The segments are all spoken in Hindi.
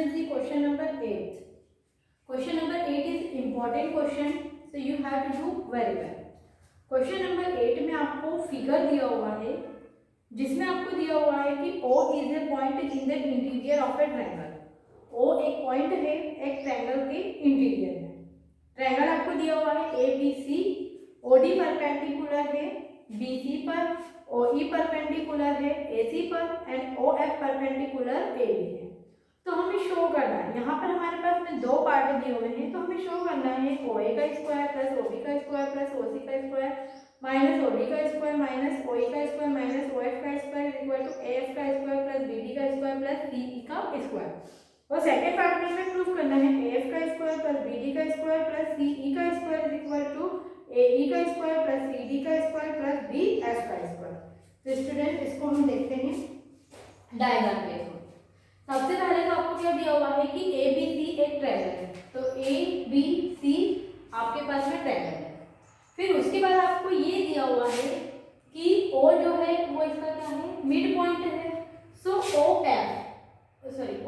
will see question number 8. Question number 8 is important question, so you have to do very well. Question number 8 में आपको फिगर दिया हुआ है जिसमें आपको दिया हुआ है कि O is a point in the interior of A triangle. O एक पॉइंट है एक ट्रायंगल के इंटीरियर में. ट्रायंगल आपको दिया हुआ है ABC, OD परपेंडिकुलर है BC पर, OE परपेंडिकुलर है AC पर एंड OF परपेंडिकुलर AB है. तो हमें शो करना है, यहाँ पर हमारे पास में दो पार्ट दिए हुए हैं, तो हमें शो करना है OA का स्क्वायर प्लस OB का स्क्वायर प्लस OC का स्क्वायर माइनस OD का स्क्वायर माइनस OE का स्क्वायर माइनस OF का स्क्वायर इक्वल टू AF का स्क्वायर प्लस BD का स्क्वायर प्लस CE का स्क्वायर. और सेकेंड पार्ट में हमें प्रूफ करना है AF का स्क्वायर प्लस BD का स्क्वायर प्लस CE का स्क्वायर इक्वल टू AE का स्क्वायर प्लस CD का स्क्वायर प्लस BF का स्क्वायर. तो स्टूडेंट इसको हम देखते हैं डायग्राम पे. सबसे पहले तो आपको क्या दिया हुआ है कि ABC एक ट्रायंगल है, तो ABC आपके पास में ट्रायंगल है. फिर उसके बाद आपको ये दिया हुआ है कि O जो है वो इसका क्या है, मिड पॉइंट है. सो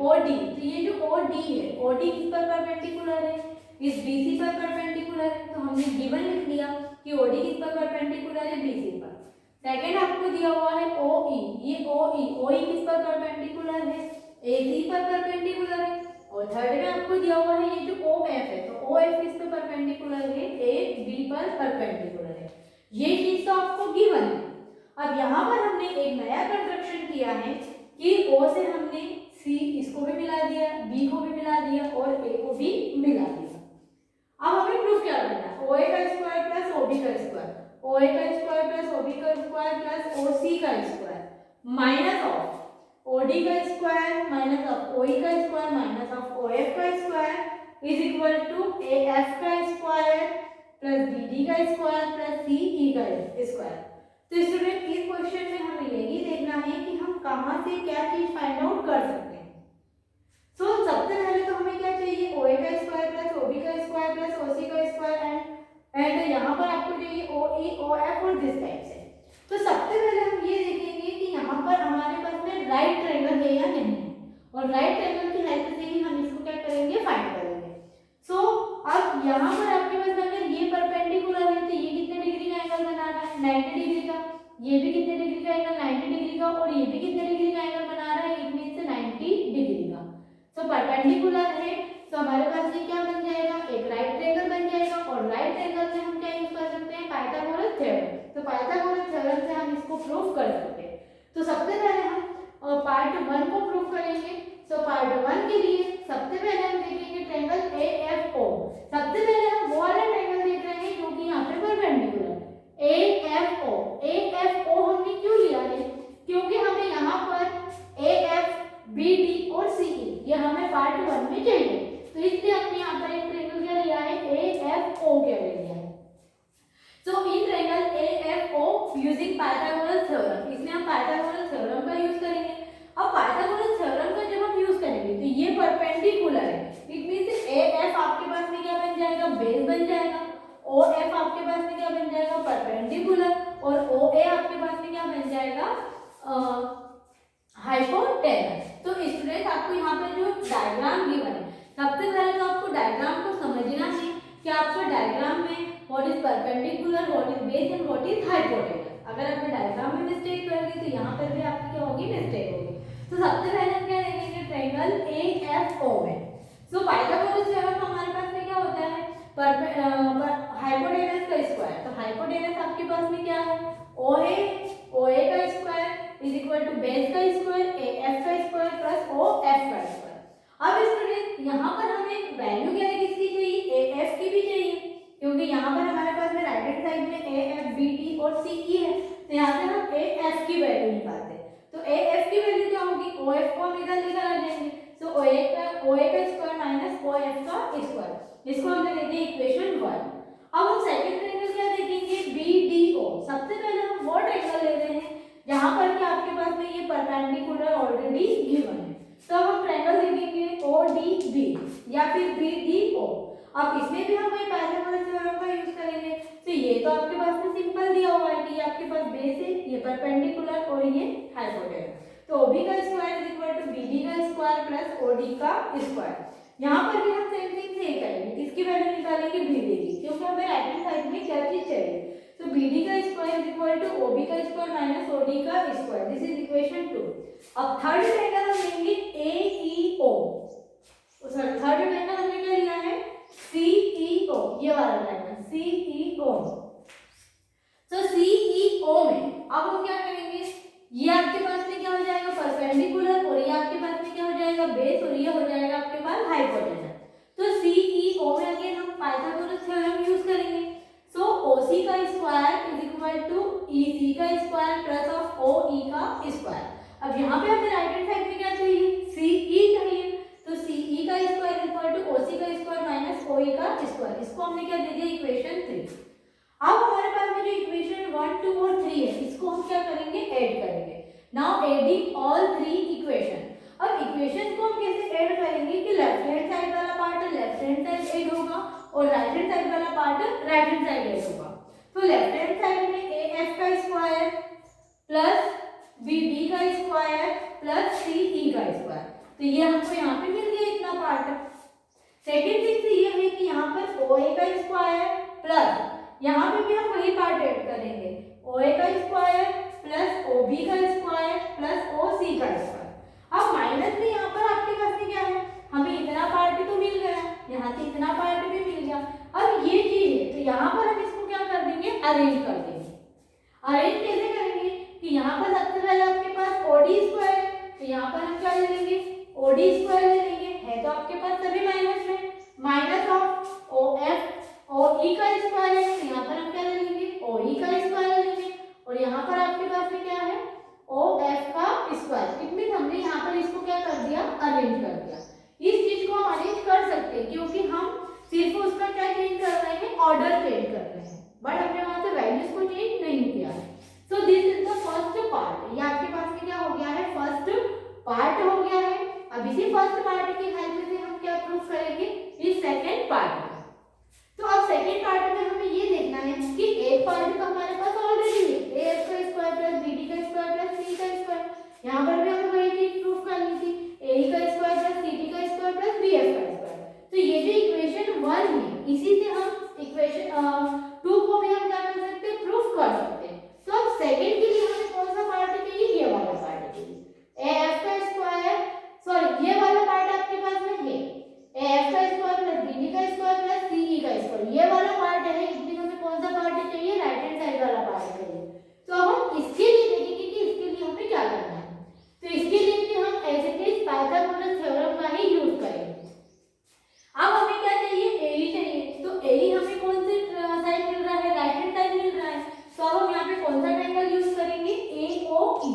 OD, तो ये जो OD है, OD किस पर परपेंडिकुलर है, इस BC पर परपेंडिकुलर है. तो हमने गिवन लिख लिया कि OD किस पर परपेंडिकुलर है, BC पर. सेकेंड आपको दिया हुआ है OE, ये OE किस पर परपेंडिकुलर है, AC पर परपेंडिकुलर है. और थर्ड में आपको दिया हुआ है ये जो OF है, तो OF किस पर परपेंडिकुलर है, AB पर परपेंडिकुलर है. ये चीज तो आपको गिवन है. अब यहाँ पर हमने एक नया कंस्ट्रक्शन किया है कि O से हमने C इसको भी मिला दिया, B को भी मिला दिया और A को भी मिला दिया. अब हमें प्रूफ क्या करना है, OA का स्क्वायर प्लस OB का स्क्वायर, OA का स्क्वायर प्लस OB का स्क्वायर प्लस OC का स्क्वायर माइनस ऑफ OD का स्क्वायर माइनस ऑफ OE का स्क्वायर माइनस ऑफ OF का square is equal to AF का स्क्वायर प्लस BD का स्क्वायर प्लस CE का स्क्वायर. तो स्टूडेंट इस क्वेश्चन में हमें यही देखना है कि हम कहाँ से क्या चीज फाइंड आउट कर सकते हैं. सो सबसे पहले तो हमें क्या चाहिए, OA का स्क्वायर प्लस OB का स्क्वायर प्लस OC का स्क्वायर एंड यहाँ पर आपको चाहिए OE OF और दिस टाइप से. तो सबसे पहले हम ये देखेंगे कि यहाँ पर हमारे पास में राइट ट्रायंगल है या नहीं है, और राइट ट्रायंगल की हेल्प से ही हम इसको क्या करेंगे, फाइंड करेंगे. सो अब यहाँ पर आपके पास अगर ये परपेंडिकुलर है तो ये कितने डिग्री का एंगल बना रहा है, 90 डिग्री का. ये भी कितने डिग्री का एंगल, 90 डिग्री का. और ये भी कितने डिग्री का एंगल बना रहा है, इट मींस 90 डिग्री का. सो परपेंडिकुलर है, तो हमारे पास ये क्या बन जाएगा, एक राइट ट्रायंगल बन जाएगा. और राइट ट्रायंगल में हम क्या यूज कर सकते हैं, पाइथागोरस थ्योरम. तो पाइथागोरस थ्योरम से हम इसको प्रूफ कर सकते हैं. तो सबसे पहले हम पार्ट 1 को प्रूफ करेंगे. सो पार्ट 1 के लिए सबसे पहले हम देखेंगे ट्रायंगल AFO. सबसे पहले हम वो वाला ट्रायंगल देख रहे हैं जो कि यहाँ पे परपेंडिकुलर AFO हमने क्यों लिया है, क्योंकि हमें यहाँ पर AF BD और CE ये हमें पार्ट 1 में चाहिए. तो इसलिए हमने यहाँ पर एक ट्रायंगल क्या लिया है, AFO क्या लिया है. So in triangle AFO using Pythagoras theorem, इसमें हम पाइथागोरस थ्योरम का यूज करेंगे. अब पाइथागोरस थ्योरम का जब हम यूज करेंगे तो ये परपेंडिकुलर है, इट मींस AF आपके पास में क्या बन जाएगा, बेस बन जाएगा. OF आपके पास में क्या बन जाएगा, परपेंडिकुलर. और OA आपके पास में क्या बन जाएगा, हाइपोटेनस. तो स्टूडेंट आपको यहाँ पर जो डायग्राम गिवन है, सबसे पहले तो आपको डायग्राम को समझना है कि आपको डायग्राम में what is perpendicular, what is base and what is hypotenuse. अगर आपने डायग्राम में मिस्टेक करोगे तो यहाँ पर भी आपकी क्या होगी, मिस्टेक होगी. तो सबसे पहले हम क्या देखेंगे, ट्रायंगल AFO में. सो पाइथागोरस थ्योरम हमारे पास में क्या होता है, हाइपोटेनस का स्क्वायर. तो हाइपोटेनस आपके पास में क्या है, OA का square is equal to base का स्क्वायर AF का स्क्वायर प्लस OF का स्क्वायर. अब स्टूडेंट यहाँ पर हमें वैल्यू क्या है, किसकी चाहिए, AF की भी चाहिए, क्योंकि यहाँ पर हमारे पास में राइट हैंड साइड में AF BD और CE है. तो यहाँ से हम AF की वैल्यू निकालते हैं. तो AF की वैल्यू क्या होगी, OF को हम इधर लेकर आ जाएंगे. सो OA का स्क्वायर माइनस OF का स्क्वायर, इसको हमने दे दिया इक्वेशन 1. अब हम सेकंड ट्रायंगल क्या देखेंगे, BDO. सबसे पहले हम वो ट्रायंगल ले रहे हैं जहाँ पर कि आपके पास में ये परपेंडिकुलर ऑलरेडी गिवन है. तो अब हम ट्रायंगल देखेंगे ODB या फिर BDO. अब इसमें भी हम वही पाइथागोरस थ्योरम का यूज करेंगे. तो ये तो आपके पास में सिंपल दिया हुआ है कि ये आपके पास बेस है, ये परपेंडिकुलर और ये हाइपोटेनस. तो OB का square is equal to BD का स्क्वायर प्लस OD का स्क्वायर। यहाँ पर भी हम सेम थिंग से करेंगे, किसकी वैल्यू निकालेंगे, BD की, क्योंकि हमें राइट हैंड साइड में क्या चीज चाहिए। तो BD का square is equal to OB का स्क्वायर माइनस OD का स्क्वायर, दिस इज इक्वेशन 2। अब थर्ड ट्रायंगल हम लेंगे AEO, थर्ड ट्रायंगल हमने क्या लिया है CEO, ये वाला ट्रायंगल CEO। तो CEO में अब हम क्या करेंगे, ये आपके पास में क्या हो जाएगा परपेंडिकुलर, और ये आपके पास में क्या हो जाएगा बेस, और ये हो जाएगा आपके पास हाइपोटेनस। तो CEO में अगेन हम पाइथागोरस थ्योरम यूज करेंगे। सो OC का square is equal to EC का स्क्वायर प्लस ऑफ OE का स्क्वायर। अब यहाँ पे हमें राइट हैंड साइड में क्या चाहिए, CE चाहिए, तो CE का square is equal to OC का स्क्वायर माइनस OE का स्क्वायर। इसको हमने क्या दे दिया इक्वेशन 3। अब हमारे पास में जो इक्वेशन 1, 2 और 3 है, इसको हम क्या करेंगे ऐड करेंगे। Now adding all 3 equation. अब इक्वेशन को हम कैसे ऐड करेंगे कि लेफ्ट हैंड साइड वाला part left hand side add होगा और राइट हैंड साइड वाला part right hand side add होगा। तो लेफ्ट हैंड साइड में AF का स्क्वायर प्लस BD का स्क्वायर प्लस CE का स्क्वायर, तो ये हमको यहाँ पे मिल गया इतना पार्ट। सेकेंड थिंग से ये है कि यहाँ पर OA का स्क्वायर प्लस यहाँ पे भी हम वही पार्ट ऐड करेंगे, OA का स्क्वायर प्लस OB का स्क्वायर प्लस OC का स्क्वायर। अब माइनस में यहाँ पर आपके पास में क्या है, हमें इतना पार्ट तो मिल गया, यहाँ से इतना पार्ट भी मिल गया। अब ये चीज है तो यहाँ पर हम इसको क्या कर देंगे अरेंज कर देंगे। अरेंज कैसे करेंगे कि यहाँ पर सबसे पहले आपके पास OD स्क्वायर, तो यहाँ पर हम क्या ले लेंगे OD स्क्वायर ले लेंगे, है तो आपके पास सभी माइनस में, माइनस ऑफ OF OE का स्क्वायर है, तो यहाँ पर हम क्या ले लेंगे OE का स्क्वायर ले लेंगे, और यहाँ पर आपके पास में क्या है OF का स्क्वायर। इट मीन हमने यहाँ पर इसको क्या कर दिया अरेंज कर दिया। इस चीज को हम अरेंज कर सकते हैं क्योंकि हम सिर्फ उसका क्या चेंज कर रहे हैं ऑर्डर चेंज कर रहे हैं, बट हमने वहां से वैल्यूज को चेंज नहीं किया है। So this is the first part, ये आपके पास में क्या हो गया है फर्स्ट पार्ट हो गया है। अब इसी फर्स्ट पार्ट की हेल्प से हम क्या प्रूफ करेंगे इस सेकेंड पार्ट में। तो अब सेकेंड पार्ट में हमें ये देखना है कि एक पार्ट तो हमारे पास ऑलरेडी है AF का स्क्वायर प्लस BD का स्क्वायर प्लस C का स्क्वायर, यहाँ पर भी हमें वही चीज प्रूफ करनी थी AE का स्क्वायर प्लस CD का स्क्वायर प्लस BF का स्क्वायर। तो ये जो इक्वेशन 1 है इसी से हम इक्वेशन 2 को भी हम क्या कर सकते हैं प्रूफ कर सकते हैं। तो अब सेकेंड के लिए हमें कौन सा पार्ट चाहिए, ये वाला पार्ट चाहिए AF का स्क्वायर, सॉरी ये वाला पार्ट आपके पास में है AF का स्क्वायर प्लस BD का स्क्वायर प्लस CE का स्क्वायर, ये वाला पार्ट है, इसलिए हमें कौन सा पार्ट चाहिए राइट हैंड साइड वाला पार्ट चाहिए। तो अब हम इसके लिए देखेंगे कि इसके लिए हमें क्या करना है। तो इसके लिए भी हम as it is Pythagoras theorem का ही यूज करेंगे। अब हमें क्या चाहिए AE चाहिए, तो AE हमें कौन से साइड मिल रहा है राइट हैंड साइड मिल रहा है, तो अब हम यहाँ पे कौन सा ट्रायंगल यूज करेंगे AOE।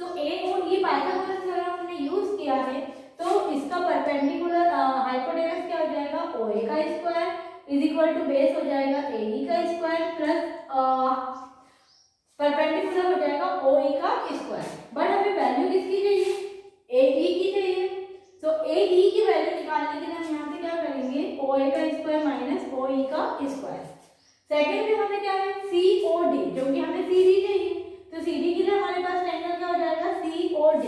तो AOE पाइथागोरस थ्योरम हमने यूज किया है, तो इसका परपेंडिकुलर हाइपोटेनस क्या हो जाएगा OA का square is equal to base हो जाएगा AE का स्क्वायर प्लस परपेंडिकुलर हो जाएगा OE का स्क्वायर। बट हमें वैल्यू किसकी चाहिए AE की चाहिए, तो AE की वैल्यू निकालने के लिए हम यहाँ से क्या करेंगे OA का स्क्वायर माइनस OE का स्क्वायर। सेकेंड में हमें क्या है COD, जो कि हमें CD चाहिए, तो CD के लिए हमारे पास ट्रायंगल क्या हो जाएगा COD।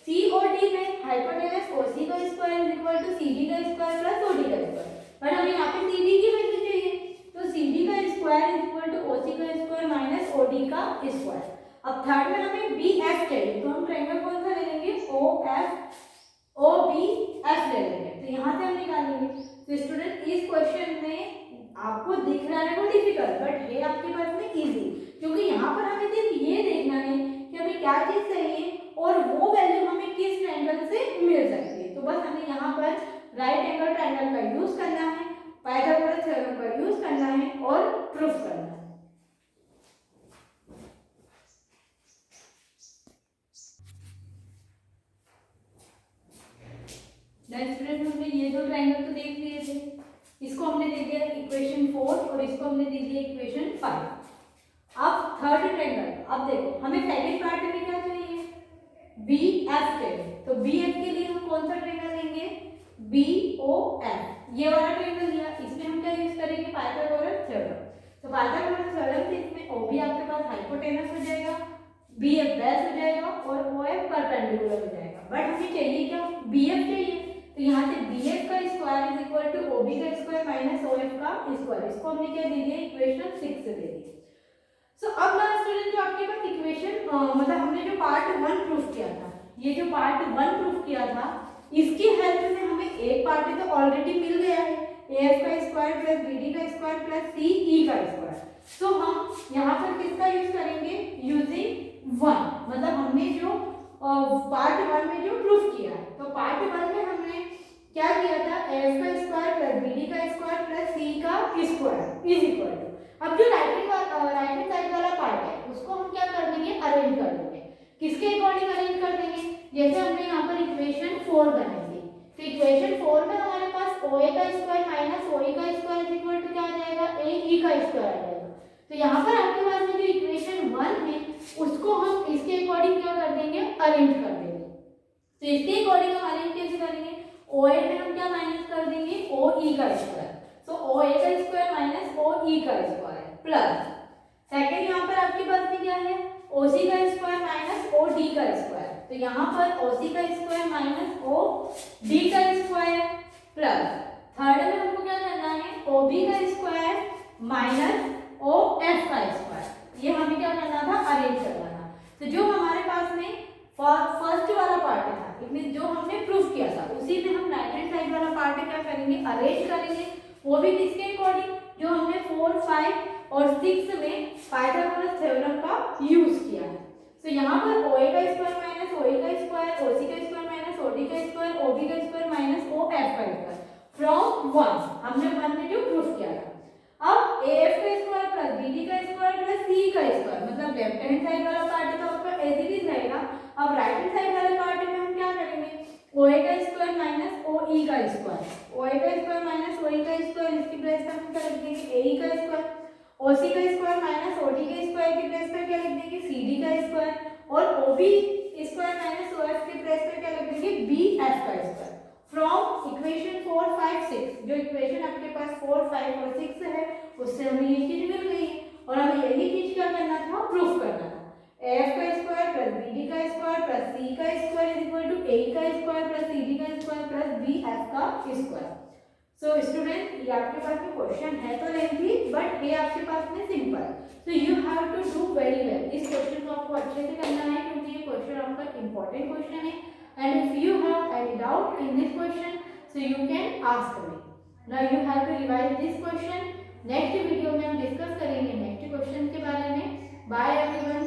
COD में हाइपोटेनस OC का square is equal to CD का स्क्वायर प्लस OD का स्क्वायर, बट हमें यहाँ पे CD की वैल्यू चाहिए, तो CD का square is equal to OC का स्क्वायर माइनस OD का स्क्वायर। अब थर्ड में हमें BF चाहिए, तो हम ट्रायंगल कौन सा ले लेंगे OBF ले लेंगे, तो यहाँ से हम निकालेंगे। तो स्टूडेंट इस क्वेश्चन में आपको दिख रहा है वो डिफिकल्ट, बट है आपके पास में इजी, क्योंकि यहाँ पर हमें सिर्फ ये देखना है कि हमें क्या चीज चाहिए और वो वैल्यू हमें किस ट्रायंगल से मिल सकती है। तो बस हमें यहाँ पर राइट एंगल ट्रायंगल का यूज करना है, पाइथागोरस थ्योरम का यूज करना है और प्रूफ करना है। स्टूडेंट हमने ये दो ट्रायंगल तो देख लिए थे, इसको हमने दे दिया इक्वेशन 4 और इसको हमने दे दिया इक्वेशन 5। अब थर्ड ट्रायंगल, अब देखो हमें सेकंड पार्ट में क्या चाहिए BF चाहिए, तो BF के लिए हम कौन सा ट्रायंगल लेंगे BOF, ये वाला ट्रायंगल लिया, इसमें हम क्या यूज करेंगे पाइथागोरस थ्योरम। तो पाइथागोरस थ्योरम से इसमें OB आपके पास हाइपोटेनस हो जाएगा, बी एफ बेस हो जाएगा और ओ एफ परपेंडिकुलर हो जाएगा। बट हमें चाहिए क्या, बी एफ चाहिए, तो यहाँ से बी एफ का square is equal to O B का स्क्वायर माइनस ओ एफ का स्क्वायर। इसको हमने क्या दे दिया, इक्वेशन 6 से दे दिया। सो अब ना स्टूडेंट जो आपके पास इक्वेशन मतलब हमने जो पार्ट 1 प्रूफ किया था, ये जो पार्ट 1 प्रूफ किया था, इसकी हेल्प से हमें एक पार्ट तो ऑलरेडी मिल गया है, ए एफ का स्क्वायर प्लस बी डी का स्क्वायर प्लस सी ई का स्क्वायर। सो हम यहाँ पर किसका यूज करेंगे, यूजिंग 1, मतलब हमने जो पार्ट 1 में जो प्रूफ किया है, तो पार्ट 1 में हमने क्या किया था, ए एफ का स्क्वायर प्लस बी डी का स्क्वायर प्लस सी का स्क्वायर इज इक्वल टू, अब जो राइट हैंड साइड वाला पार्ट है उसको हम क्या कर देंगे, अरेंज कर देंगे। किसके अकॉर्डिंग अरेंज कर देंगे, जैसे हमने यहाँ पर इक्वेशन 4 बनाएंगे, तो इक्वेशन 4 में हमारे पास ओ ए का स्क्वायर माइनस ओ ई का स्क्वायर इज इक्वल टू क्या आ जाएगा, ए ई का स्क्वायर आ जाएगा। तो यहाँ पर आपके पास में जो इक्वेशन 1 है उसको हम इसके अकॉर्डिंग क्या कर देंगे, अरेंज कर देंगे। तो इसके अकॉर्डिंग हम अरेंज कैसे करेंगे, ओ ए में हम क्या माइनस कर देंगे, ओ ई का स्क्वायर, तो ओ ए का स्क्वायर माइनस ओ ई का स्क्वायर प्लस सेकंड यहाँ पर आपके पास में क्या है, ओ सी का स्क्वायर माइनस ओ डी का स्क्वायर, तो यहाँ पर ओ सी का स्क्वायर माइनस ओ डी का स्क्वायर प्लस थर्ड में हमको क्या करना है, ओ बी का स्क्वायर माइनस ओ एफ का स्क्वायर, ये हमें क्या करना था, अरेंज करना था। तो जो हमारे पास में फर्स्ट वाला पार्ट था, इसमें जो हमने प्रूफ किया था, उसी में हम राइट हैंड साइड वाला पार्ट क्या करेंगे, अरेंज करेंगे, वो भी किसके अकॉर्डिंग, जो हमने 4, 5 और 6 में पाइथागोरस थ्योरम का यूज किया है। तो यहाँ पर ओ ए का स्क्वायर माइनस ओ ए का स्क्वायर, ओ सी का स्क्वायर माइनस ओ डी का स्क्वायर, ओ बी का स्क्वायर माइनस ओ एफ का स्क्वायर फ्रॉम 1, हमने 1 में जो प्रूफ किया था। अब ए एफ का स्क्वायर प्लस बी डी का स्क्वायर प्लस सी का स्क्वायर, मतलब लेफ्ट हैंड साइड वाला पार्ट तो आपका एज इट इज रहेगा। अब राइट हैंड साइड वाले पार्ट में हम क्या करेंगे, ओ ए का स्क्वायर माइनस ओ ई का स्क्वायर, ओ ए का स्क्वायर माइनस ओ ई का स्क्वायर, इसकी प्लेस पर हम क्या लिख देंगे, ए ई का स्क्वायर, ओ सी का स्क्वायर माइनस ओ डी का स्क्वायर की प्लेस पर क्या लिख देंगे, सी डी का स्क्वायर, और O B square minus O F की प्लेस पर क्या लिख देंगे, बी एफ का स्क्वायर फ्रॉम इक्वेशन 4, 5, 6। जो इक्वेशन आपके पास 4, 5 और 6 है उससे हमें ये चीज मिल गई है, और हमें यही चीज क्या करना था, प्रूफ करना था। एफ का स्क्वायर प्लस बी डी का स्क्वायर प्लस सी का स्क्वायर इज इक्वल टू ए का स्क्वायर प्लस सी डी का स्क्वायर प्लस बी एफ का स्क्वायर। सो स्टूडेंट, ये आपके पास में क्वेश्चन है तो लेंथी, बट ये आपके पास में सिंपल है, so you have to do very well. इस क्वेश्चन को आपको अच्छे से करना है, क्योंकि ये क्वेश्चन आपका इंपॉर्टेंट क्वेश्चन है, and if you have any doubt in this question so you can ask me. Now you have to revise this question. Next video में हम डिस्कस करेंगे नेक्स्ट क्वेश्चन के बारे में। Bye everyone.